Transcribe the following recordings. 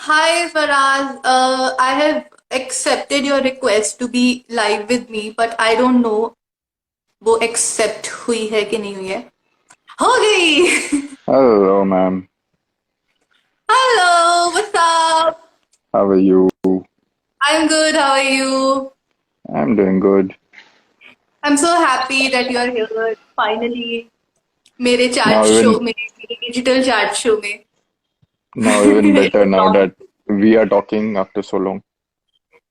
Hi Faraz, I have accepted your request to be live with me, but I don't know वो accept हुई है कि नहीं हुई है. हो गई. Hello, ma'am. Hello, what's up? How are you? I'm good. How are you? I'm doing good. I'm so happy that you are here finally. मेरे chat Now show even में, मेरे digital chat show में. now even It better was now long. that we are talking after so long.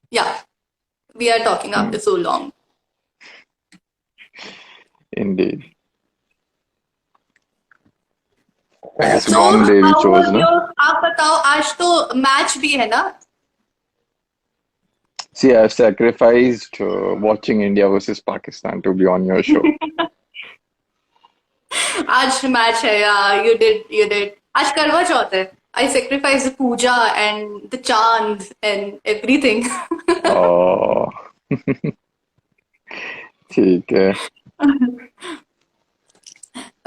Yeah, we are talking Hmm, after so long. indeed. I guess So wrong day we how chose, was no? your? आप बताओ आज तो match भी है ना? See, I've sacrificed watching India versus Pakistan to be on your show. आज match है यार. You did. आज करवा चौथ है. I sacrifice the puja and the chand and everything. Oh, ठीक है.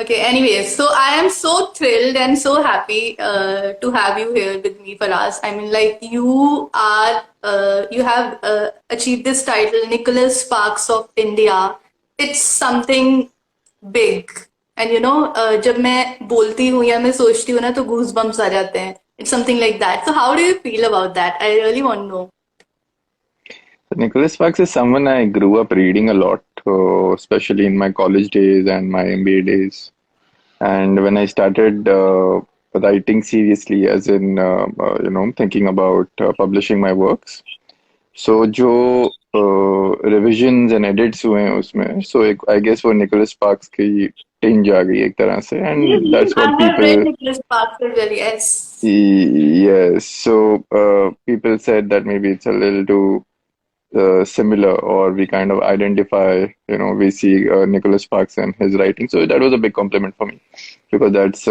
Okay, anyways, so I am so thrilled and so happy to have you here with me, Faraz. I mean, like, you have achieved this title, Nicholas Sparks of India. It's something big. And जब मैं बोलती हूँ या मैं सोचती हूँ ना तो गूज बम्स आ जाते हैं. It's something like that. So how do you feel about that? I really want to know. Nicholas Sparks is someone I grew up reading a lot, especially in my college days and my MBA days. And when I started writing seriously, as in thinking about publishing my works, so जो revisions and edits हुए हैं उसमें, so I guess वो Nicholas Sparks की tinge आ गई एक तरह से, and that's I what have read people. Nicholas Sparks as well, yes. Yes, so people said that maybe it's a little too similar, or we kind of identify, we see Nicholas Sparks and his writing. So that was a big compliment for me because that's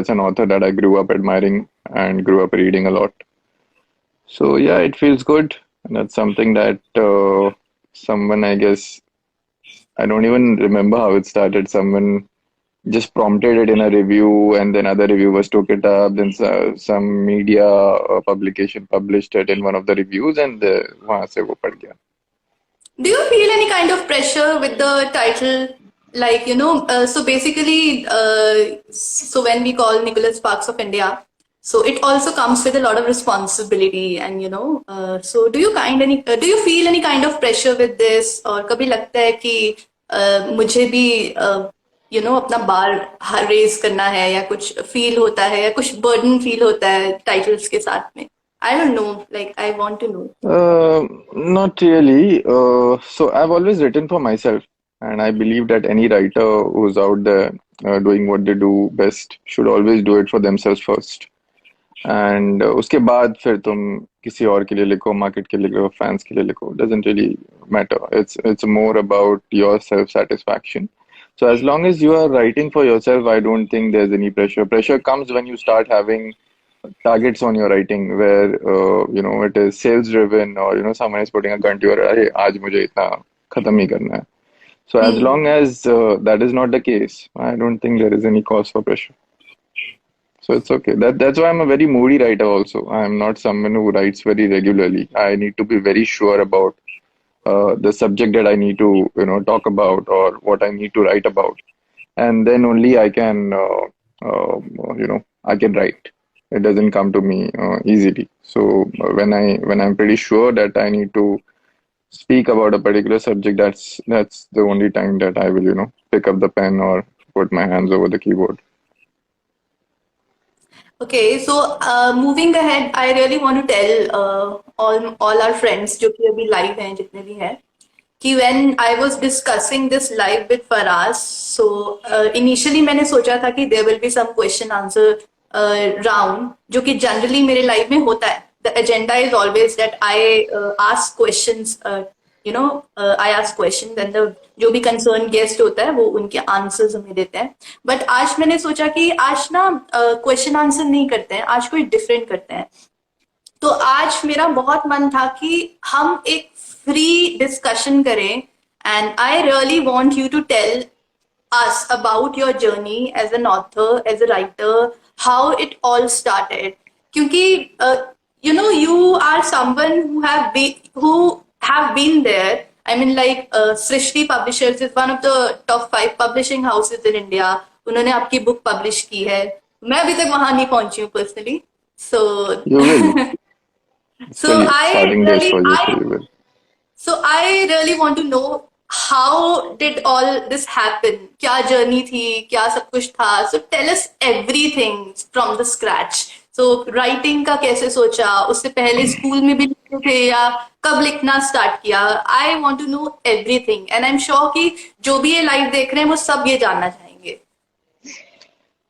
an author that I grew up admiring and grew up reading a lot. So yeah, it feels good. And that's something that someone, I guess, I don't even remember how it started. Someone just prompted it in a review, and then other reviewers took it up. Then some media publication published it in one of the reviews, and वहाँ से वो पड़ गया. Do you feel any kind of pressure with the title? Like, so basically, so when we call Nicholas Sparks of India, so it also comes with a lot of responsibility, and so do you feel any kind of pressure with this, or कभी लगता है कि मुझे भी अपना बार raise करना है या कुछ फील होता है या कुछ बर्डन फील होता है टाइटल्स के साथ में? I don't know, like I want to know. Not really. So I've always written for myself, and I believe that any writer who's out there doing what they do best should always do it for themselves first. And उसके बाद फिर तुम किसी और के लिए लिखो, market के लिए लिखो, fans के लिए लिखो. Doesn't really matter. It's more about your self-satisfaction. So as long as you are writing for yourself, I don't think there's any pressure. Pressure comes when you start having targets on your writing where it is sales driven, or someone is putting a gun to your head, hey, आज मुझे इतना खत्म ही करना है. So as long as that is not the case, I don't think there is any cause for pressure. So it's okay. That's why I'm a very moody writer also. I'm not someone who writes very regularly. I need to be very sure about the subject that I need to talk about, or what I need to write about, and then only I can I can write. It doesn't come to me easily. So when I'm pretty sure that I need to speak about a particular subject, that's the only time that I will pick up the pen or put my hands over the keyboard. Okay, so moving ahead, I really want to tell all our friends जो कि अभी live हैं जितने भी हैं कि when I was discussing this live with Faraz, so initially मैंने सोचा था कि there will be some question answer round जो कि generally मेरे live में होता है. The agenda is always that I ask questions, I ask questions and the जो भी concerned guest होता है वो उनके answers हमें देते हैं. But आज मैंने सोचा कि आज ना question answer नहीं करते हैं, आज कोई different करते हैं. तो आज मेरा बहुत मन था कि हम एक फ्री डिस्कशन करें and I really want you to tell us about your journey as an author, as a writer, how it all started. क्योंकि you are someone who have been there. I mean, like, Srishti Publishers is one of the top 5 publishing houses in India. उन्होंने आपकी book publish की है. मैं अभी तक वहां नहीं पहुंची हूँ personally. So You will. so Still I starting days really for you, I so you will. So I really want to know, how did all this happen? क्या जर्नी थी, क्या सब कुछ था? So tell us everything from the scratch. So writing का कैसे सोचा? उससे पहले स्कूल में भी लिखते थे या कब लिखना स्टार्ट किया? I want to know everything, and I'm sure कि जो भी ये लाइव देख रहे हैं वो सब ये जानना चाहेंगे.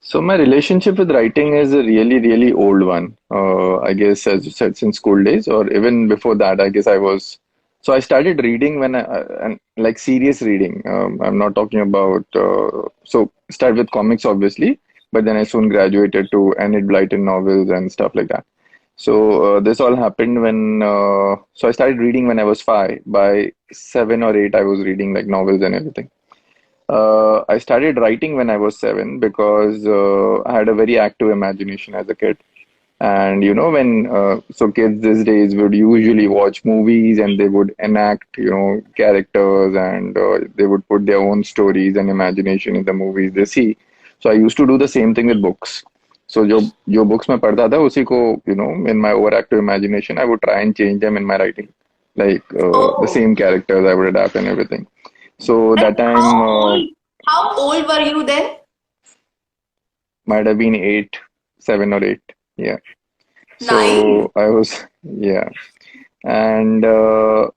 So my relationship with writing is a really, really old one. I guess as you said, since school days, or even before that, I guess I was. So I started reading when and like serious reading. I'm not talking about. So started with comics, obviously, but then I soon graduated to Enid Blyton novels and stuff like that. So this all happened when. So I started reading when I was 5. By 7 or 8, I was reading like novels and everything. I started writing when I was 7 because I had a very active imagination as a kid. And when so kids these days would usually watch movies and they would enact, characters and they would put their own stories and imagination in the movies they see. So I used to do the same thing with books. So जो books मैं पढ़ता था उसी को in my overactive imagination I would try and change them in my writing, like the Oh, same characters I would adapt and everything. So and that time how old were you then? might have been 8, 7 or 8. Yeah. Nine. So I was, yeah. And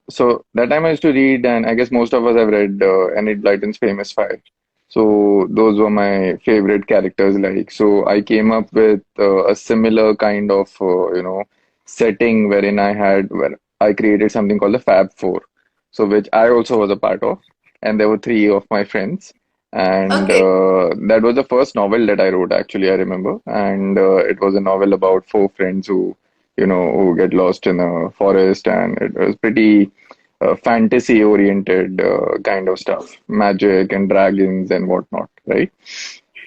so that time I used to read, and I guess most of us have read Enid Blyton's famous Five. So those were my favorite characters. Like, so I came up with a similar kind of, setting wherein where I created something called the Fab Four. So which I also was a part of, and there were three of my friends. And Okay. that was the first novel that I wrote, actually, I remember. And it was a novel about four friends who get lost in a forest, and it was pretty fantasy oriented kind of stuff, magic and dragons and whatnot, right?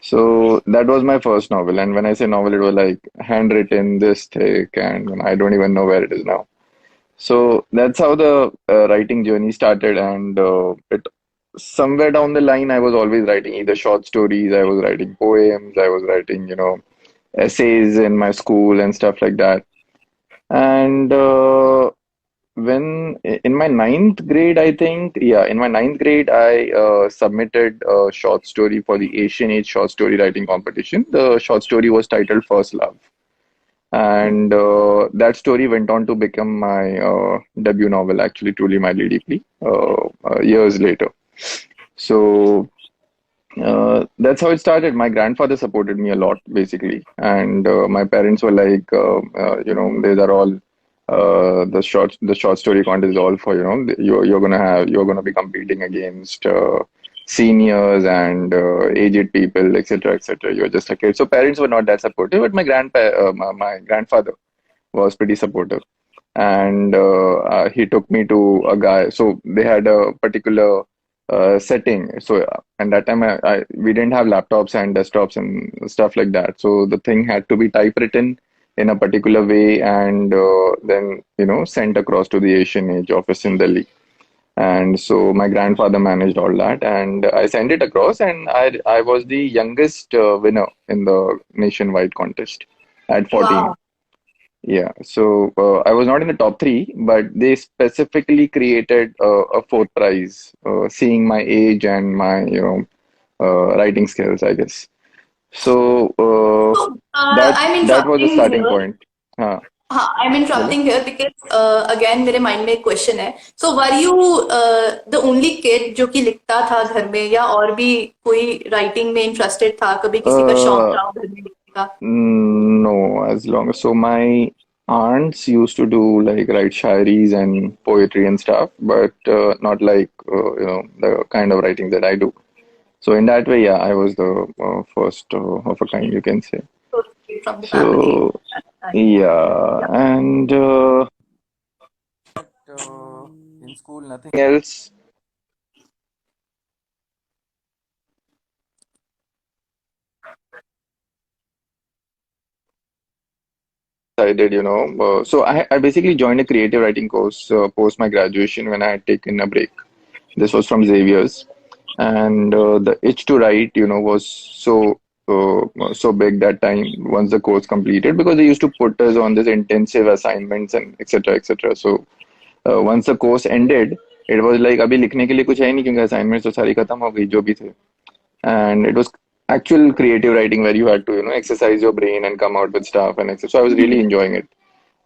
So that was my first novel. And when I say novel, it was like handwritten, this thick, and I don't even know where it is now. So that's how the writing journey started, and it somewhere down the line, I was always writing either short stories, I was writing poems, I was writing, essays in my school and stuff like that. And when in my ninth grade, I think, yeah, in my ninth grade, I submitted a short story for the Asian Age short story writing competition. The short story was titled First Love. And that story went on to become my debut novel, actually, Truly Madly Deeply, years later. So that's how it started. My grandfather supported me a lot, basically, and my parents were like, these are all the short story contest is all for you're gonna be competing against seniors and aged people, etc., etc. You're just a kid, so parents were not that supportive, but my grandfather was pretty supportive, and he took me to a guy. So they had a particular setting. So and that time we didn't have laptops and desktops and stuff like that. So the thing had to be typewritten in a particular way and then sent across to the Asian Age office in Delhi. And so my grandfather managed all that, and I sent it across, and I was the youngest winner in the nationwide contest at 14. Wow. Yeah, so I was not in the top three, but they specifically created a fourth prize, seeing my age and my, writing skills, I guess. So So, that I'm that was the interrupting starting here. point. हाँ, हाँ, I'm बोलो. interrupting here because again मेरे mind में एक question है. So were you the only kid जो कि लिखता था घर में, या और भी कोई writing में interested था? कभी किसी का शौक Uh, था घर में लिखने का? no, as long as so my aunts used to do like write shairis and poetry and stuff, but not like the kind of writing that I do. So in that way, yeah, I was the first of a kind, you can say. So, from the family. So yeah, Yeah. and in school, nothing else. decided, so I basically joined a creative writing course post my graduation when I had taken a break. This was from Xavier's, and the itch to write, was so big that time once the course completed because they used to put us on this intensive assignments and etc. etc. So once the course ended, it was like अभी लिखने के लिए कुछ है ही नहीं क्योंकि assignments तो सारी खत्म हो गई जो भी थे, and it was actual creative writing where you had to exercise your brain and come out with stuff and etc. So I was really enjoying it.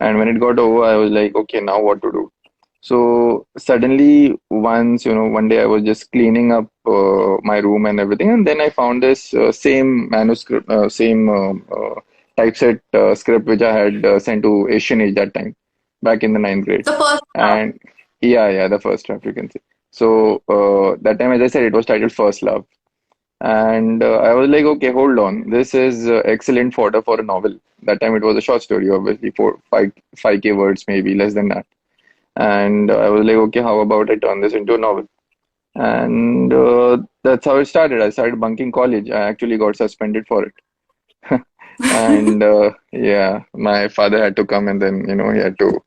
And when it got over, I was like, okay, now what to do? So suddenly, once, one day I was just cleaning up my room and everything, and then I found this same manuscript, same typeset script which I had sent to Asian Age that time, back in the ninth grade. The first draft. And yeah, the first draft you can say. So that time, as I said, it was titled First Love. And I was like, okay, hold on. This is excellent fodder for a novel. That time it was a short story, obviously, 5K words, maybe less than that. And I was like, okay, how about I turn this into a novel? And that's how it started. I started bunking college. I actually got suspended for it. And yeah, my father had to come and then, he had to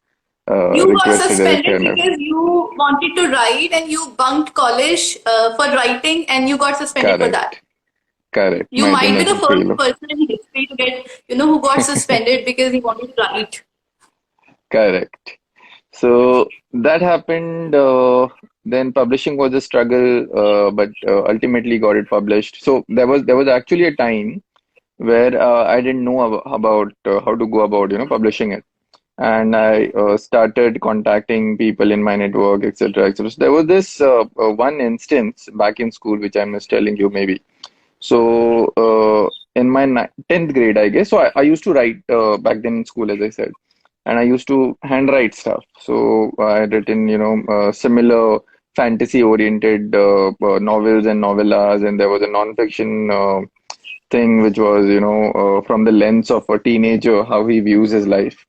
You were request the director suspended and everything. because you wanted to write and you bunked college for writing and you got suspended for that. Correct, correct. You My might be the genetic first failure. person in history to get, who got suspended because he wanted to write. Correct. So that happened. Then publishing was a struggle, but ultimately got it published. So there was actually a time where I didn't know about how to go about publishing it, and I started contacting people in my network, etc., etc. So there was this one instance back in school which I was telling you maybe. So in my 10th grade, I guess. So I used to write back then in school, as I said, and I used to handwrite stuff. So I had written, similar fantasy-oriented novels and novellas, and there was a non-fiction thing which was, from the lens of a teenager, how he views his life.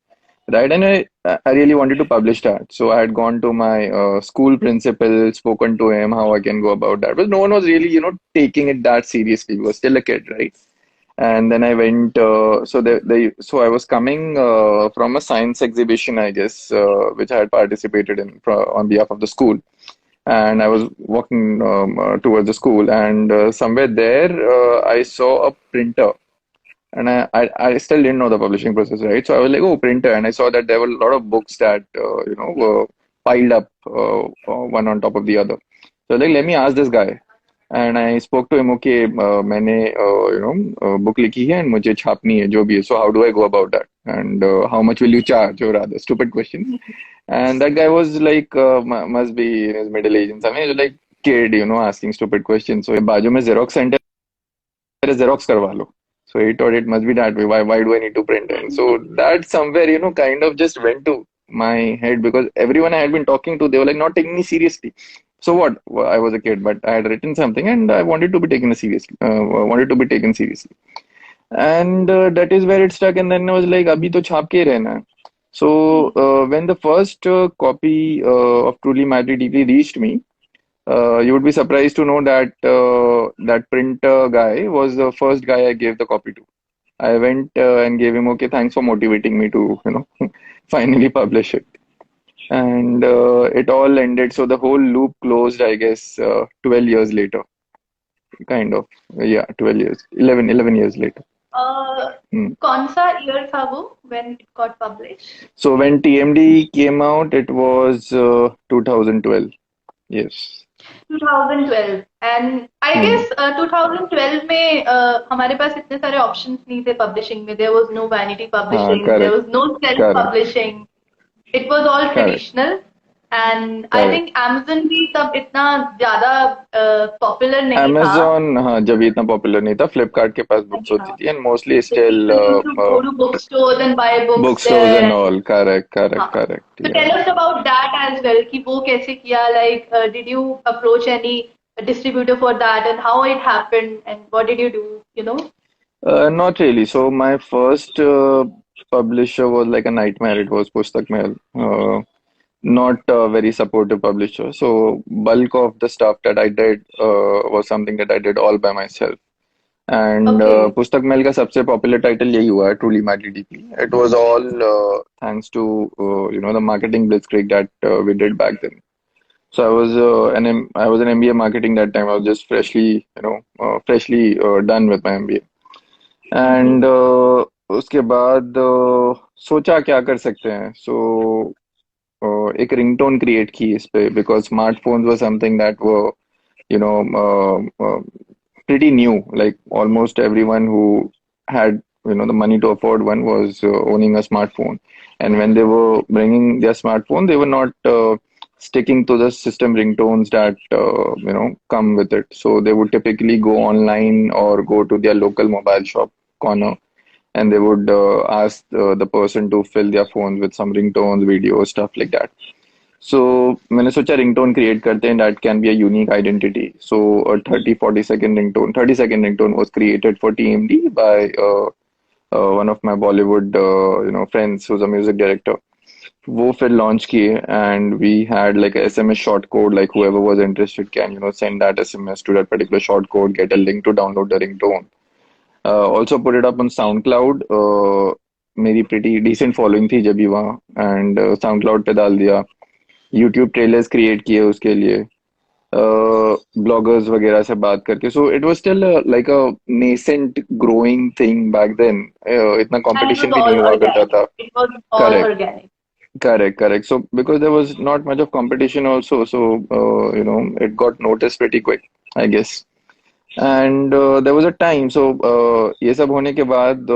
Right, and I really wanted to publish that. So I had gone to my school principal, spoken to him how I can go about that. But no one was really, taking it that seriously. He was still a kid, right? And then I went, so I was coming from a science exhibition, I guess, which I had participated in on behalf of the school. And I was walking towards the school, and somewhere there, I saw a printer, and I still didn't know the publishing process, right? So I was like, oh, printer, and I saw that there were a lot of books that were piled up one on top of the other. So like, let me ask this guy, and I spoke to him. Okay, मैंने book लिखी है and मुझे छापनी है जो भी है. So how do I go about that? And how much will you charge? Or rather, stupid questions. And that guy was like, must be in his middle age and something. He was like kid, asking stupid questions. So बाजू में Xerox center है, Xerox करवा लो. So he thought it must be that way. Why do I need to print it? So that somewhere, kind of just went to my head because everyone I had been talking to, they were like not taking me seriously. So what? Well, I was a kid, but I had written something and I wanted to be taken seriously. Wanted to be taken seriously, and that is where it stuck. And then I was like, "Abhi to chhap ke rehna hai." So when the first copy of Truly Madly Deeply reached me, you would be surprised to know that that printer guy was the first guy I gave the copy to. I went and gave him, okay, thanks for motivating me to, finally publish it. And it all ended. So the whole loop closed, I guess, 12 years later, kind of. Yeah, 12 years, 11 years later. Hmm. कौन सा year था वो when it got published? So when TMD came out, it was 2012. Yes. 2012 and I Hmm. guess 2012 में हमारे पास इतने सारे options नहीं थे publishing में. There was no vanity publishing, there Correct, was no self correct, publishing. It was all correct, traditional and I correct. think Amazon भी तब इतना ज़्यादा popular नहीं था. Amazon, हाँ जब ये इतना पॉपुलर नहीं था, फ्लिपकार्ट के पास बुक्स होती हाँ. थी and mostly So still people used to go to bookstores and buy books book stores there and and all. Correct हाँ. करेक्ट करेक्ट So या. tell us about that as well कि वो कैसे किया, like did you approach any distributor for that and how it happened and what did you do, you know? Not really. So my first publisher was like a nightmare. It was Pustak Mahal. Not a very supportive publisher. So bulk of the stuff that I did was something that I did all by myself. And Okay. पुस्तक मेल का सबसे popular title यही हुआ है, truly madly deeply. It was all thanks to the marketing blitzkrieg that we did back then. So I was an MBA marketing that time. I was just freshly done with my MBA. And उसके बाद सोचा क्या कर सकते हैं. सो एक ringtone create की इस पे, because smartphones were something that वो you know pretty new. Like almost everyone who had the money to afford one was owning a smartphone. And when they were bringing their smartphone, they were not sticking to the system ringtones that come with it. So they would typically go online or go to their local mobile shop corner, and they would ask the person to fill their phones with some ringtones, videos, stuff like that. So मैंने सोचा ringtone create करते हैं that can be a unique identity. So a 30-40 second ringtone, 30-second ringtone was created for TMD by one of my Bollywood friends who's a music director. वो फिर launch किए, and we had like a SMS short code, like whoever was interested can send that SMS to that particular short code, get a link to download the ringtone. Also put it up on SoundCloud. मेरी pretty decent following थी जब भी वहाँ, and SoundCloud पे डाल दिया. YouTube trailers create किए उसके लिए, ब्लॉगर्स वगैरह से बात करके. So it was still like a nascent growing thing back then. इतना And it was कंपटीशन भी नहीं all हुआ करता organic. था. It was all correct, organic. Correct. So because there was not much of competition also, so it got noticed pretty quick, I guess. And there was a time. So ये सब होने के बाद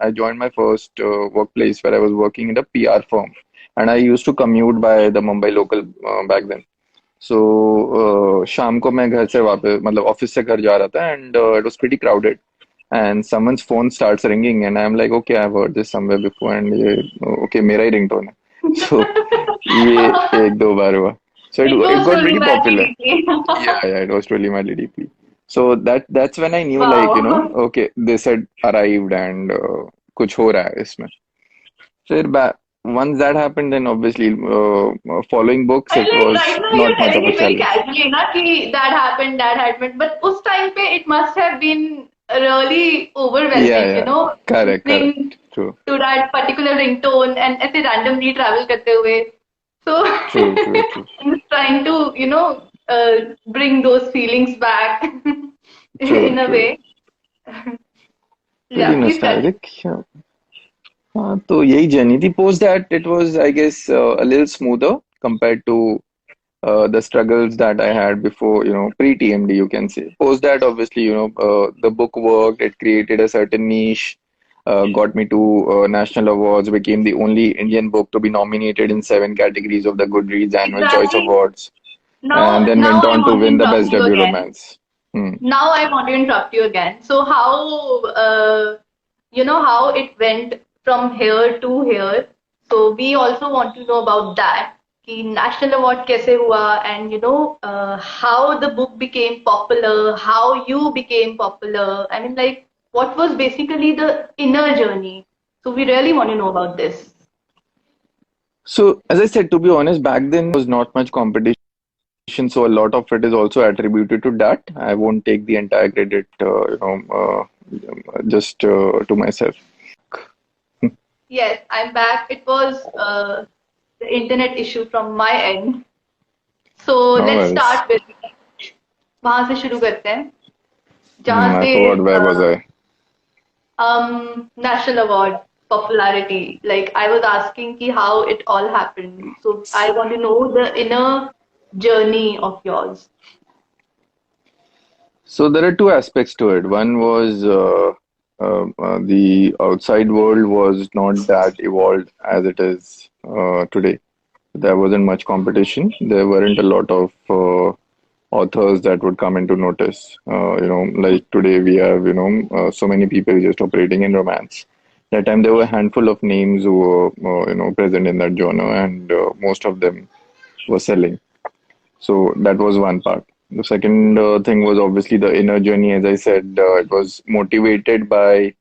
I joined my first workplace where I was working in a PR firm, and I used to commute by the Mumbai local back then. So शाम को मैं घर से वापस, मतलब ऑफिस से घर जा रहा था, and it was pretty crowded, and someone's phone starts ringing, and I'm like, okay, I've heard this somewhere before, and ये okay मेरा ही ringtone है. So ये एक दो बार हुआ. So It it was got truly pretty popular. madly deeply. Yeah, it was really madly deeply. So that's when I knew, like, Wow. okay, this had arrived, and कुछ हो रहा है इसमें. फिर once that happened, then obviously following books, And it like was right now you're not much telling of a it very challenge. casually, na, ki that happened. But उस time पे it must have been really Yeah, overwhelming, yeah, correct, listening correct, true, to that particular ringtone and ऐसे randomly travel करते हुए. So true, true, true, I'm just trying to, bring those feelings back true, in a true. way. Pretty Yeah, please continue. nostalgic. Yeah. हाँ, तो यही journey थी. Post that, it was, I guess, a little smoother compared to the struggles that I had before, pre-TMD, you can say. Post that, obviously, the book worked, it created a certain niche, got me to national awards, became the only Indian book to be nominated in 7 categories of the Goodreads Annual Choice Exactly. Awards, and then Now went I on to want to win the interrupt Best you Debut again. Romance. Hmm. Now I want to interrupt you again. So how it went from here to here. So we also want to know about that. कि national award कैसे हुआ, and how the book became popular, how you became popular. I mean, like, what was basically the inner journey. So we really want to know about this. So, as I said, to be honest, back then was not much competition, so a lot of it is also attributed to that. I won't take the entire credit, just to myself. Yes, I'm back. It was the internet issue from my end. So No let's worries. start with वहां से शुरू करते हैं जहां I से forgot where was I. national award popularity. Like I was asking ki how it all happened. So I want to know the inner journey of yours. So there are two aspects to it. One was the outside world was not that evolved as it is today. There wasn't much competition. There weren't a lot of authors that would come into notice. Like today we have, so many people just operating in romance. That time there were a handful of names who were, present in that genre, and most of them were selling. So that was one part. The second thing was obviously the inner journey. As I said, it was motivated by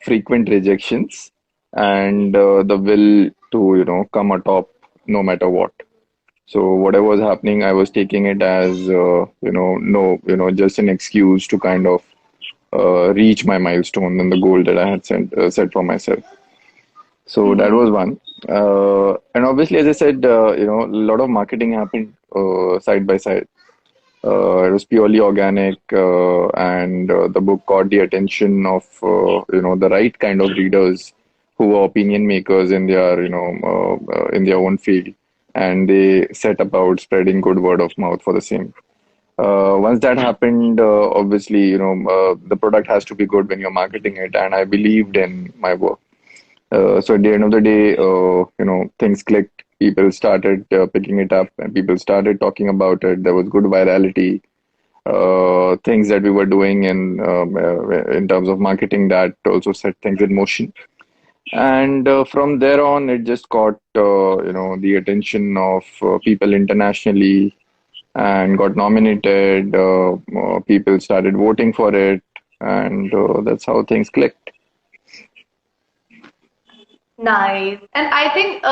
frequent rejections and the will to, come atop no matter what. So whatever was happening, I was taking it as no, just an excuse to kind of reach my milestone and the goal that I had set for myself. So that Mm-hmm. was one. And obviously, as I said, a lot of marketing happened side by side. It was purely organic, and the book caught the attention of the right kind of readers who were opinion makers in their in their own field, and they set about spreading good word of mouth for the same. Once that happened, obviously, the product has to be good when you're marketing it, and I believed in my work. So at the end of the day, things clicked. People started picking it up, and people started talking about it. There was good virality. Things that we were doing in terms of marketing that also set things in motion. And from there on, it just caught the attention of people internationally and got nominated. People started voting for it, and that's how things clicked. Nice. And I think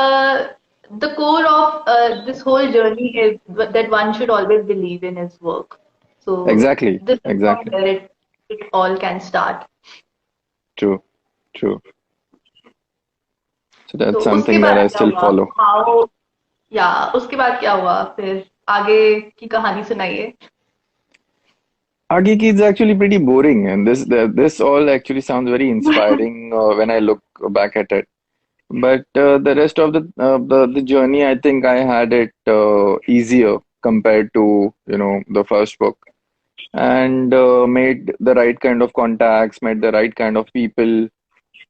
the core of this whole journey is that one should always believe in his work. So Exactly, this is from exactly. where it all can start. True, true. So that's तो उसके something that बाद I क्या still हुआ? follow. How या उसके बाद क्या हुआ फिर आगे की कहानी सुनाइए. Agiki is actually pretty boring, and this all actually sounds very inspiring when I look back at it. But the rest of the journey, I think I had it easier compared to the first book, and made the right kind of contacts, met the right kind of people.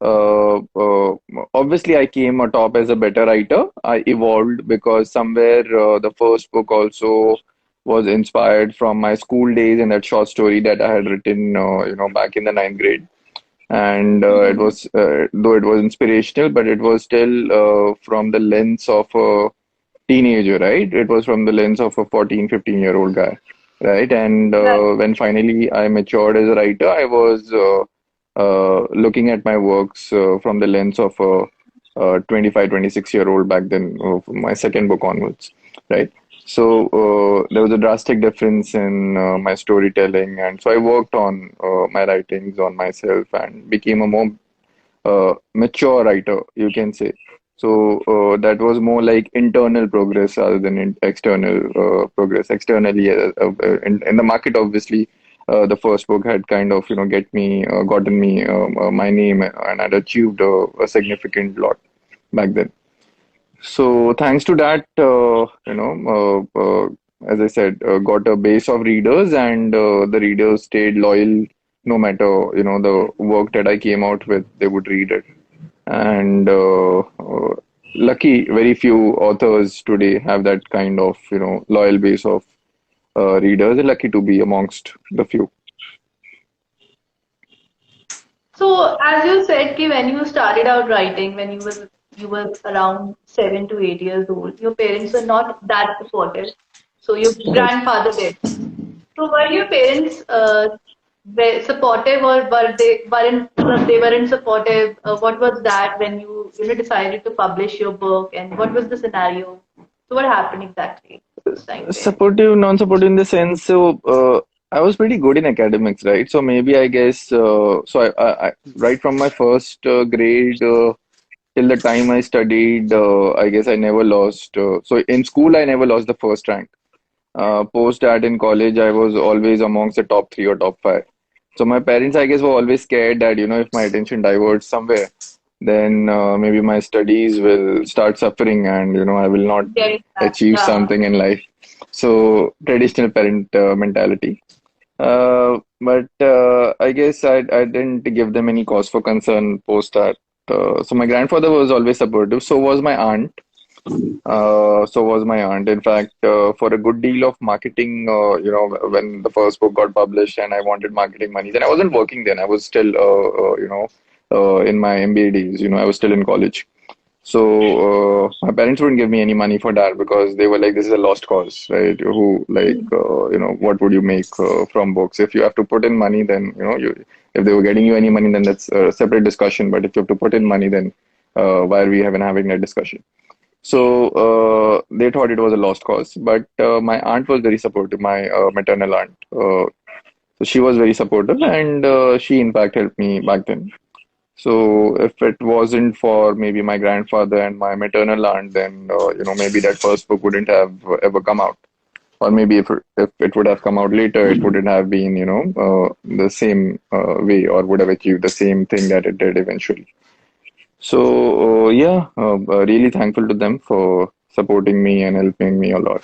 Uh, uh, Obviously, I came atop as a better writer. I evolved because somewhere the first book also was inspired from my school days and that short story that I had written, back in the ninth grade. And it Mhm. was, though it was inspirational, but it was still from the lens of a teenager, right? It was from the lens of a 14, 15-year-old guy, right? And Right. when finally I matured as a writer, I was looking at my works from the lens of a 25, 26-year-old back then, from my second book onwards, right? So there was a drastic difference in my storytelling, and so I worked on my writings on myself and became a more mature writer, you can say. So that was more like internal progress rather than external progress. Externally, in the market, obviously, the first book had kind of gotten me my name, and had achieved a significant lot back then. So thanks to that, as I said, got a base of readers, and the readers stayed loyal no matter the work that I came out with. They would read it, and lucky, very few authors today have that kind of loyal base of readers. They're lucky to be amongst the few. So as you said कि when you started out writing when you were around 7 to 8 years old, your parents were not that supportive. So your Right. grandfather did. So were your parents supportive, or they weren't supportive? What was that when you decided to publish your book, and what was the scenario? So what happened exactly this time frame? Supportive, non-supportive in the sense, so I was pretty good in academics, right? So maybe I guess, right from my first grade till the time I studied, I guess I never lost. So in school, I never lost the first rank. Post that in college, I was always amongst the top three or top five. So my parents, I guess, were always scared that, if my attention diverts somewhere, then maybe my studies will start suffering, and, I will not Getting that, achieve yeah. something in life. So traditional parent mentality. But I guess I didn't give them any cause for concern post that. So my grandfather was always supportive. So was my aunt. So was my aunt. In fact, for a good deal of marketing, when the first book got published and I wanted marketing money, then I wasn't working then. I was still, in my MBA days. I was still in college. So my parents wouldn't give me any money for that because they were like, "This is a lost cause, right? Who like, what would you make from books? If you have to put in money, then if they were getting you any money, then that's a separate discussion. But if you have to put in money, then why are we even having that discussion?" So they thought it was a lost cause. But my aunt was very supportive, my maternal aunt. So she was very supportive, and she in fact helped me back then. So if it wasn't for maybe my grandfather and my maternal aunt, then maybe that first book wouldn't have ever come out. Or maybe if it would have come out later, it wouldn't have been, the same way, or would have achieved the same thing that it did eventually. So yeah, really thankful to them for supporting me and helping me a lot.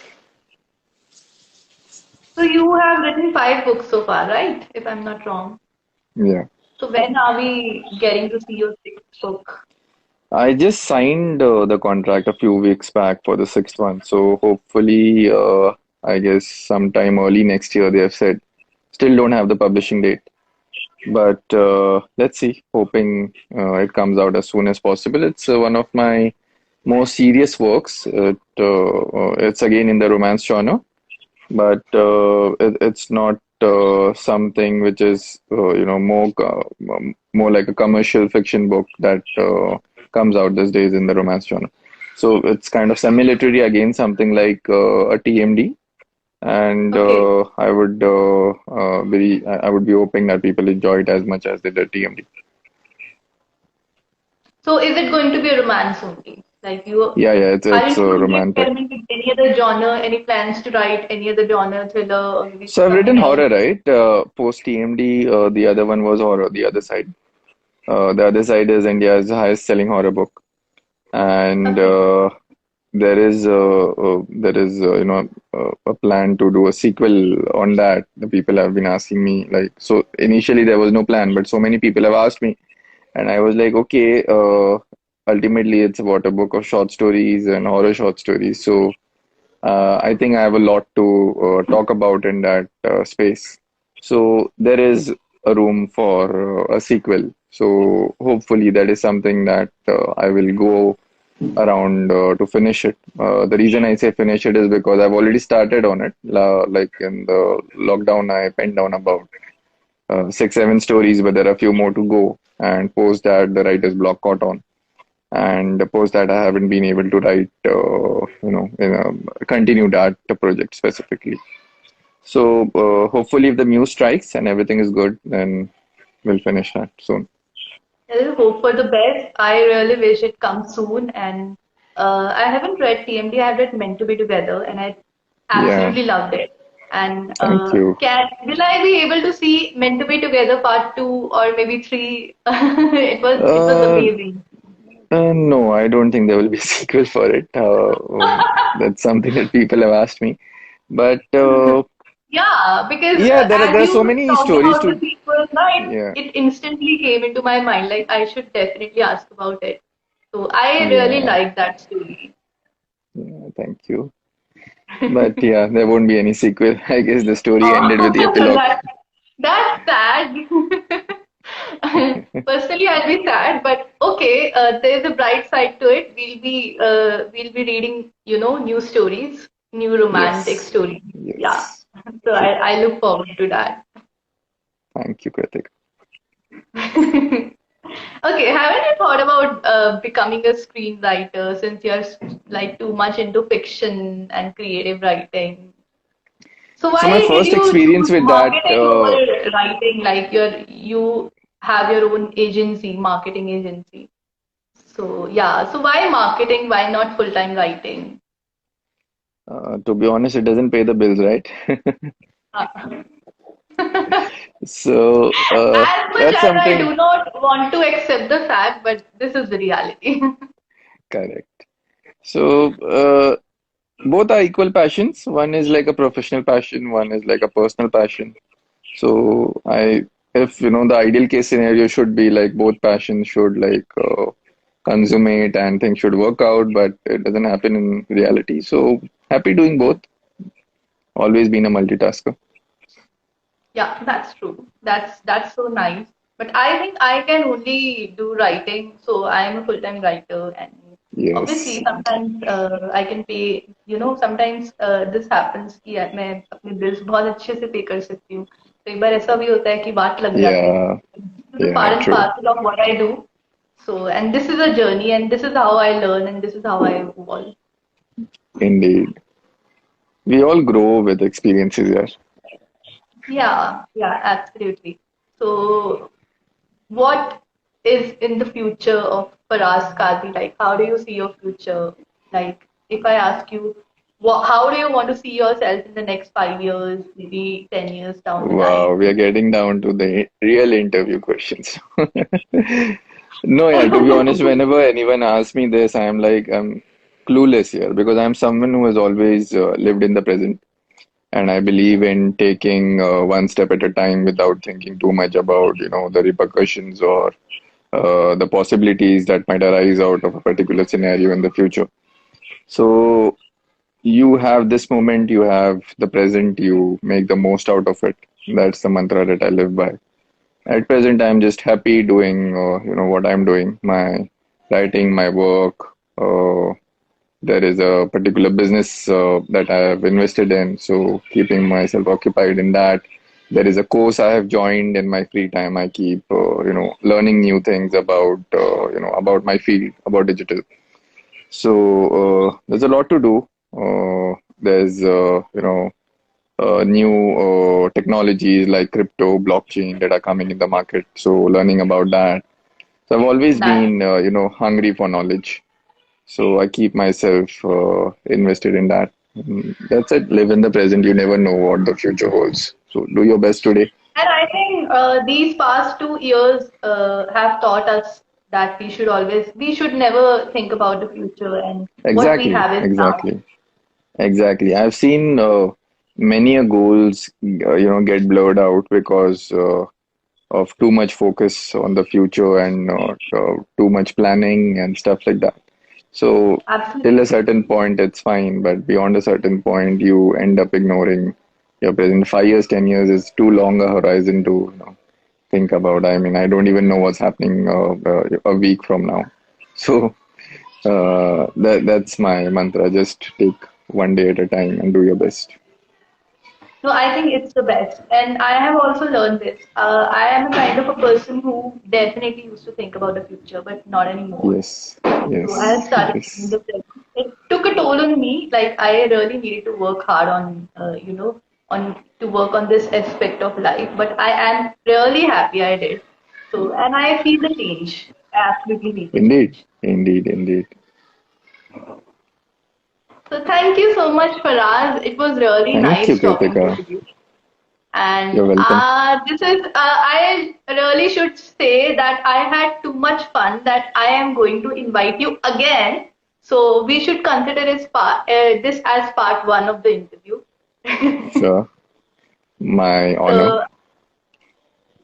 So you have written 5 books so far, right? If I'm not wrong. Yeah. So when are we getting to see your sixth book? I just signed the contract a few weeks back for the sixth one. So hopefully, I guess sometime early next year, they have said. Still don't have the publishing date, but let's see. Hoping it comes out as soon as possible. It's one of my more serious works. It's again in the romance genre, but it's not something which is more like a commercial fiction book that comes out these days in the romance genre. So it's kind of semi-literary again, something like a TMD, and Okay. I would be hoping that people enjoy it as much as they did TMD. So is it going to be a romance only? Like you Yeah, yeah, it's aren't you going to romantic. experiment with any other genre? Any plans to write any other genre, thriller, or maybe So I've written something else? horror, right? Post TMD, the other one was horror, the other side. The other side is India's highest selling horror book, and Okay. there is a plan to do a sequel on that. The people have been asking me, like, so initially there was no plan, but so many people have asked me, and I was like, okay, ultimately it's about a book of short stories and horror short stories. So I think I have a lot to talk about in that space. So there is a room for a sequel. So hopefully that is something that I will go around to finish it. The reason I say finish it is because I've already started on it. Like in the lockdown, I penned down about 6, 7 stories, but there are a few more to go. And post that, the writer's block caught on. And post that, I haven't been able to write, continue that project specifically. So hopefully, if the muse strikes and everything is good, then we'll finish that soon. I hope for the best. I really wish it comes soon. And I haven't read TMD. I have read Meant to Be Together, and I Yeah, absolutely loved it. And thank you. can will I be able to see Meant to Be Together part two or maybe three? It was Uh, amazing. no, I don't think there will be a sequel for it. That's something that people have asked me. But Yeah, because yeah, as there are so you many talked stories about the to. sequel, right, Yeah, it instantly came into my mind. Like I should definitely ask about it. So I really yeah, like that story. yeah, thank you. But yeah, there won't be any sequel. I guess the story ended with the Oh, epilogue. that's sad. Personally, I'll be sad, but okay. There's a bright side to it. We'll be reading, new stories, new romantic Yes, stories. Yeah. yes. So True. I look forward to that. Thank you, Kritik. Okay, haven't you thought about becoming a screenwriter since you're like too much into fiction and creative writing? So So my why did first you experience choose with that, marketing over writing? Like you have your own agency, marketing agency. So yeah, so why marketing? Why not full-time writing? to be honest, it doesn't pay the bills, right? Uh, So as much that's as I something do not want to accept the fact, but this is the reality. correct. So both are equal passions. One is like a professional passion, one is like a personal passion. So if the ideal case scenario should be like both passions should like consummate and things should work out, but it doesn't happen in reality. So happy doing both. Always been a multitasker. Yeah, that's true. That's so nice. But I think I can only do writing, so I am a full-time writer, and obviously Yes. sometimes I can pay. Sometimes this happens कि यार मैं अपने bills बहुत अच्छे से pay कर सकती हूँ. तो एक बार ऐसा भी होता है कि बात लग जाती है. Yeah. This is a Yeah. part and True. parcel of what I do. So, and this is a journey, and this is how I learn, and this is how I evolve. Indeed. We all grow with experiences, yeah. Yeah, yeah, absolutely. So, what is in the future of Faraz Kazi? Like, how do you see your future? Like, if I ask you, how do you want to see yourself in the next 5 years, maybe 10 years down the Wow, line? we are getting down to the real interview questions. No, yeah, to be honest, whenever anyone asks me this, I am like, I'm clueless here because I'm someone who has always lived in the present. And I believe in taking one step at a time without thinking too much about, the repercussions or the possibilities that might arise out of a particular scenario in the future. So you have this moment, you have the present, you make the most out of it. That's the mantra that I live by. At present, I'm just happy doing, what I'm doing, my writing, my work. There is a particular business that I have invested in, so keeping myself occupied in that. There is a course I have joined in my free time. I keep, learning new things about, about my field, about digital. So there's a lot to do. There's, new technologies like crypto, blockchain that are coming in the market. So learning about that. So I've always That's been, hungry for knowledge. So I keep myself invested in that. That's it. Live in the present. You never know what the future holds. So do your best today. And I think these past 2 years have taught us that we should never think about the future, and what we Exactly, have is now. exactly, exactly. I've seen many a goals, get blurred out because of too much focus on the future and too much planning and stuff like that. So till a Absolutely. certain point, it's fine, but beyond a certain point, you end up ignoring your present. 5 years, 10 years is too long a horizon to, think about. I mean, I don't even know what's happening a week from now. So that's my mantra. Just take one day at a time and do your best. No, I think it's the best. And I have also learned this. I am a kind of a person who definitely used to think about the future, but not anymore. Yes, So I have yes, started living yes. the present. It took a toll on me. Like I really needed to work hard on, on to work on this aspect of life. But I am really happy I did. So, and I feel the change. I absolutely feel the Indeed, change. indeed, indeed. So thank you so much, Faraz. It was really Thank you, nice talking to Kritika. you. And You're welcome. I really should say that I had too much fun that I am going to invite you again. So we should consider this as part one of the interview. Sure. My honor. So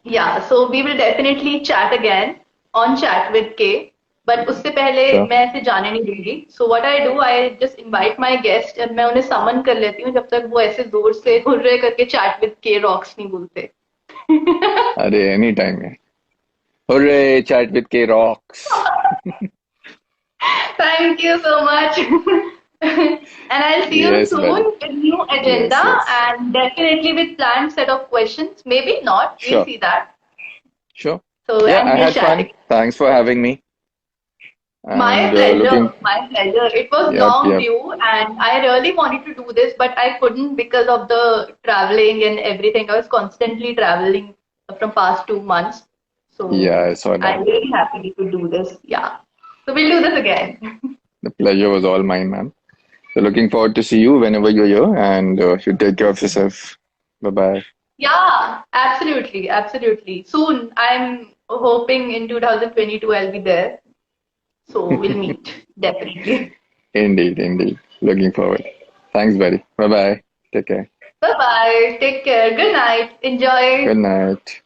yeah, so we will definitely chat again on Chat with K. But उससे पहले Sure. मैं ऐसे जाने नहीं दूंगी. So what I do, I just invite my guest and मैं उन्हें summon कर लेती हूँ जब तक वो ऐसे जोर से हुर्रे करके Chat with K rocks नहीं बोलते. Arey, anytime. Yeah. Hooray, chat with K rocks. Thank you so much. And I'll see you Yes, buddy. soon with new agenda Yes, yes. and definitely with planned set of questions. Maybe not. We'll Sure. see that. Sure. So, Yeah, and I we'll had chat fun. again. Thanks for having me. My And pleasure. looking, My pleasure. It was yep, long yep. due and I really wanted to do this, but I couldn't because of the traveling and everything. I was constantly traveling from past 2 months. Yeah, So I saw that. I'm really happy to do this. Yeah. So we'll do this again. The pleasure was all mine, man. So looking forward to see you whenever you're here, and you take care of yourself. Bye bye. Yeah, absolutely, absolutely. Soon, I'm hoping in 2022 I'll be there. So we'll meet, definitely. Indeed, indeed. Looking forward. Thanks, buddy. Bye bye. Take care. Bye bye. Take care. Good night. Enjoy. Good night.